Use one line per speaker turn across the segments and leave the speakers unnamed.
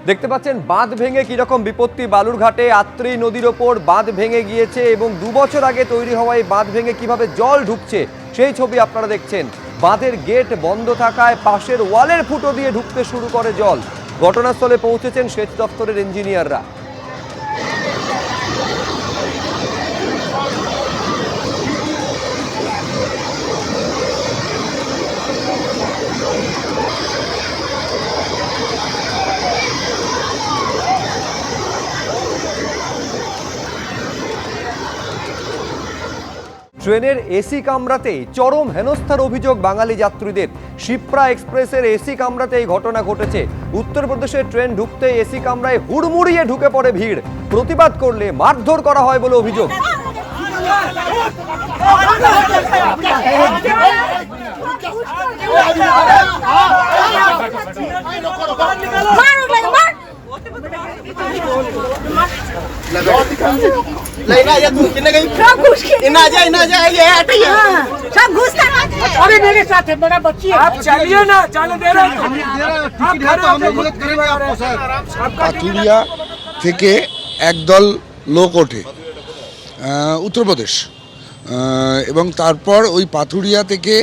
দেখতে পাচ্ছেন বাঁধ ভেঙে কিরকম বিপত্তি বালুরঘাটে। আত্রেই নদীর ওপর বাঁধ ভেঙে গিয়েছে এবং 2 বছর আগে তৈরি হওয়া এই বাঁধ ভেঙে কিভাবে জল ঢুকছে সেই ছবি আপনারা দেখছেন। বাঁধের গেট বন্ধ থাকায় পাশের ওয়ালের ফুটো দিয়ে ঢুকতে শুরু করে জল। ঘটনাস্থলে পৌঁছেছেন সেচ দপ্তরের ইঞ্জিনিয়াররা। ট্রেনের এসি কামরাতেই চরম হেনস্থার অভিযোগ বাঙালি যাত্রীদের। শিপ্রা এক্সপ্রেসের এসি কামরাতে এই ঘটনা ঘটেছে। উত্তরপ্রদেশের ট্রেন ঢুকতে এসি কামরায় হুড়মুড়িয়ে ঢুকে পড়ে ভিড়। প্রতিবাদ করলে মারধর করা হয় বলে অভিযোগ।
পাথুরিয়া থেকে একদল লোক ওঠে উত্তরপ্রদেশ, এবং তারপর ওই পাথুরিয়া থেকে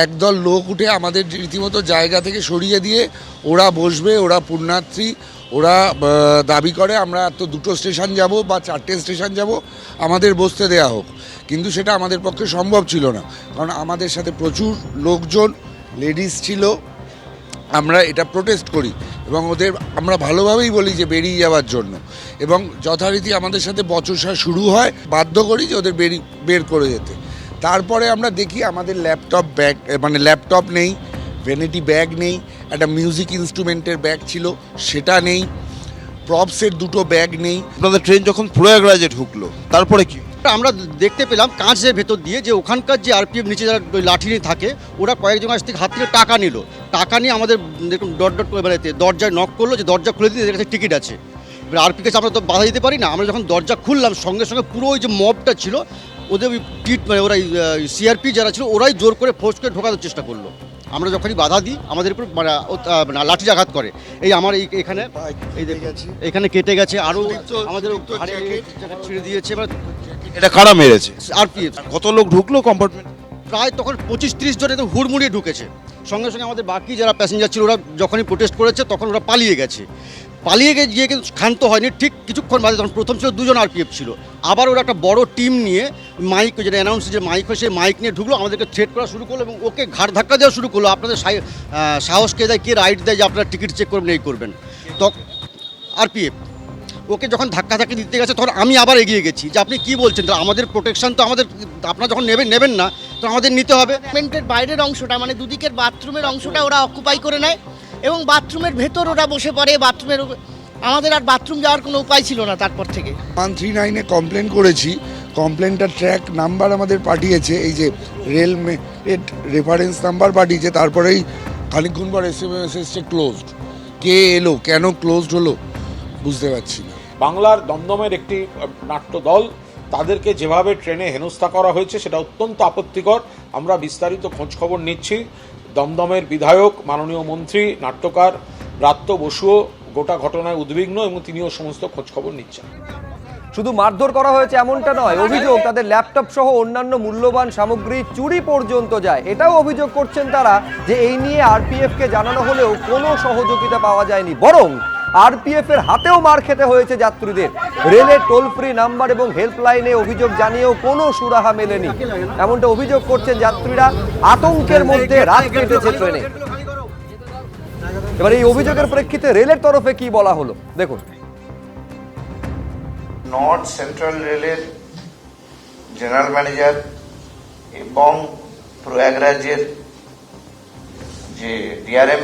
একদল লোক উঠে আমাদের রীতিমতো জায়গা থেকে সরিয়ে দিয়ে ওরা বসবে, ওরা পুণ্যার্থী, ওরা দাবি করে আমরা তো 2টো স্টেশন যাব বা 4টে স্টেশন যাব, আমাদের বসতে দেয়া হোক। কিন্তু সেটা আমাদের পক্ষে সম্ভব ছিল না, কারণ আমাদের সাথে প্রচুর লোকজন, লেডিস ছিল। আমরা এটা প্রোটেস্ট করি এবং ওদের আমরা ভালোভাবেই বলি যে বেরিয়ে যাওয়ার জন্য, এবং যথারীতি আমাদের সাথে বচসা শুরু হয়, বাধ্য করি যে ওদের বের করে যেতে। তারপরে আমরা দেখি আমাদের ল্যাপটপ নেই, ভ্যানিটি ব্যাগ নেই, একটা মিউজিক ইনস্ট্রুমেন্টের ব্যাগ ছিল সেটা নেই, প্রপসের 2টো ব্যাগ নেই।
আপনাদের ট্রেন যখন প্রয়াগরাজে ঢুকলো তারপরে কি
আমরা দেখতে পেলাম কাঁচের ভেতর দিয়ে যে ওখানকার যে আরপিএফ নিচে যারা লাঠি নিয়ে থাকে, ওরা কয়েকজন কাছ থেকে হাত থেকে টাকা নিল। টাকা নিয়ে আমাদের দেখুন ডট করে বেড়াতে দরজায় নক করলো যে দরজা খুলে দিতে, এদের কাছে টিকিট আছে। এবার আরপি কাছে আমরা তো বাধা দিতে পারি না। আমরা যখন দরজা খুললাম সঙ্গে সঙ্গে পুরো ওই যে মবটা ছিল ওদের ওই ওরা সিআরপি যারা ছিল ওরাই জোর করে ফোর্স করে ঢোকানোর চেষ্টা করলো। আমরা যখনই বাধা দিই আমাদের উপর লাঠি আঘাত করে। এই আমার এখানে এখানে কেটে গেছে, আরও আমাদের ছিঁড়ে দিয়েছে।
এটা কারা মেরেছে?
আরপিএফ।
কত লোক ঢুকলো কম্পার্টমেন্ট?
প্রায় তখন 25-30 জন একদম হুড়মুড়িয়ে ঢুকেছে। সঙ্গে সঙ্গে আমাদের বাকি যারা প্যাসেঞ্জার ছিল ওরা যখনই প্রোটেস্ট করেছে তখন ওরা পালিয়ে গেছে। গিয়ে কিন্তু ক্ষান্ত হয়নি। ঠিক কিছুক্ষণ বাদে তখন প্রথম ছিল 2জন আরপিএফ ছিল, আবার ওরা একটা বড় টিম নিয়ে মাইক, যেটা অ্যানাউন্স যে মাইক হয় সেই মাইক নিয়ে ঢুকলো, আমাদেরকে থ্রেট করা শুরু করলো এবং ওকে ঘাড় ধাক্কা দেওয়া শুরু করলো। আপনাদের সাহস কে দেয়, কে রাইট দেয় যে আপনারা টিকিট চেক করবেন, এই করবেন। তখন আরপিএফ ওকে যখন ধাক্কি দিতে গেছে তখন আমি আবার এগিয়ে গেছি যে আপনি কি বলছেন, আমাদের প্রোটেকশন তো আমাদের, আপনারা যখন নেবেন না তো আমাদের নিতে হবে।
পেমেন্টের বাইরের অংশটা মানে দুদিকের বাথরুমের অংশটা ওরা অকুপাই করে নেয় এবং বাথরুমের ভেতর ওরা বসে পড়ে। আমাদের আর বাথরুম যাওয়ার কোনো উপায় ছিল না। তারপর থেকে
139-এ কমপ্লেন করেছি। কমপ্লেনটা ট্র্যাক নাম্বার আমাদের পাঠিয়েছে, এই যে রেল রেফারেন্স নাম্বার পাঠিয়েছে। তারপরেই খানিকক্ষণ পর SMS এসছে ক্লোজড। কে এলো, কেন ক্লোজড হলো বুঝতে পারছি না।
বাংলার দমদমের একটি নাট্য দল, তাদেরকে যেভাবে ট্রেনে হেনস্থা করা হয়েছে সেটা অত্যন্ত আপত্তিকর। আমরা বিস্তারিত খোঁজখবর নিচ্ছি। দমদমের বিধায়ক, মাননীয় মন্ত্রী, নাট্যকার ব্রাত্য বসুও গোটা ঘটনায় উদ্বিগ্ন এবং তিনিও সমস্ত খোঁজখবর নিচ্ছেন।
শুধু মারধর করা হয়েছে এমনটা নয়, অভিযোগ তাদের ল্যাপটপ সহ অন্যান্য মূল্যবান সামগ্রী চুরি পর্যন্ত যায়। এটাও অভিযোগ করছেন তারা যে এই নিয়ে আরপিএফকে জানানো হলেও কোনো সহযোগিতা পাওয়া যায়নি, বরং আরপিএফ এর হাতেও মার খেতে হয়েছে যাত্রীদের। রেলের টোল ফ্রি নাম্বার এবং হেল্পলাইনে অভিযোগ জানিয়েও কোনো সুরাহা মেলেনি, এমনটা অভিযোগ করছেন যাত্রীরা। আতঙ্কের মধ্যে রাত কেটেছে ট্রেনে। এবার এই অভিযোগের প্রেক্ষিতে রেলের তরফে কি বলা হলো দেখুন।
নর্থ সেন্ট্রাল রেলের জেনারেল ম্যানেজার এবং প্রয়াগরাজের যে ডিআরএম,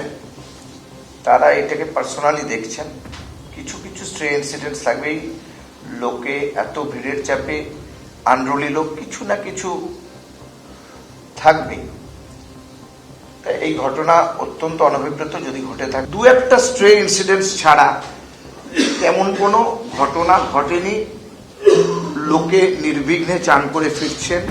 তারা এটাকে পার্সোনালি দেখছেন। কিছু স্ট্রে ইনসিডেন্টস থাকবেই, লোকে এত ভিড়ের চাপে আনরুলি লোক কিছু না কিছু থাকবেই। তাই এই ঘটনা অত্যন্ত অনভিপ্রেত যদি ঘটে থাকে। 2-একটা স্ট্রে ইনসিডেন্টস ছাড়া তেমন কোনো ঘটনা ঘটেনি। লোকে নির্বিঘ্নে চান করে ফিরছেন।